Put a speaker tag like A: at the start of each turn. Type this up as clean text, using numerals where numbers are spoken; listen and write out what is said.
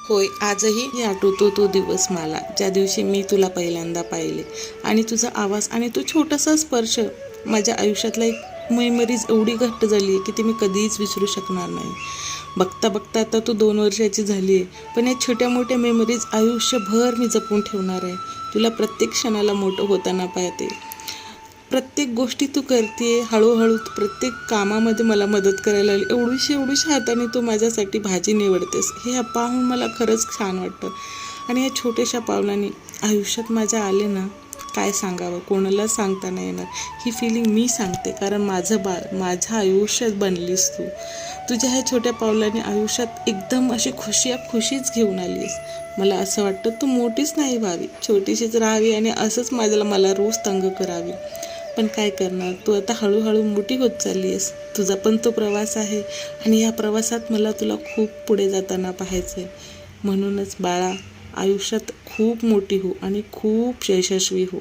A: होय, आजही आठवतो तो दिवस मला, ज्या दिवशी मी तुला पहिल्यांदा पाहिले आणि तुझा आवाज आणि तो छोटासा स्पर्श माझ्या आयुष्यातला एक मेमरीज एवढी घट्ट झाली आहे की ती मी कधीच विसरू शकणार नाही. बघता बघता आता तू 2 वर्षाची झाली आहे, पण या छोट्या मोठ्या मेमरीज आयुष्यभर मी जपून ठेवणार आहे. तुला प्रत्येक क्षणाला मोठं होताना पाहते. प्रत्येक गोष्टी तू करते हळूहळू प्रत्येक कामामध्ये मला मदत करायला लागली. एवढीशी हाताने तू माझ्यासाठी भाजी निवडतेस, हे पाहून मला खरंच छान वाटतं. आणि या छोट्याशा पावलांनी आयुष्यात माझ्या आले ना, काय सांगावं, कोणाला सांगता नाही येणार. ही फिलिंग मी सांगते, कारण माझं बाळ माझ्या आयुष्यात बनलीस तू. तुझ्या ह्या छोट्या पावलांनी आयुष्यात एकदम अशी खुशीच घेऊन आलीस. मला असं वाटतं तू मोठीच नाही व्हावी, छोटीशीच राहावी आणि असंच मला रोज तंग करावी. पण काय करणार, तू आता हळूहळू मोठी होत चालली आहेस. तुझा पण तो प्रवास आहे आणि या प्रवासात मला तुला खूप पुढे जाताना पाहायचं आहे. म्हणूनच बाळा, आयुष्यात खूप मोठी हो आणि खूप यशस्वी हो.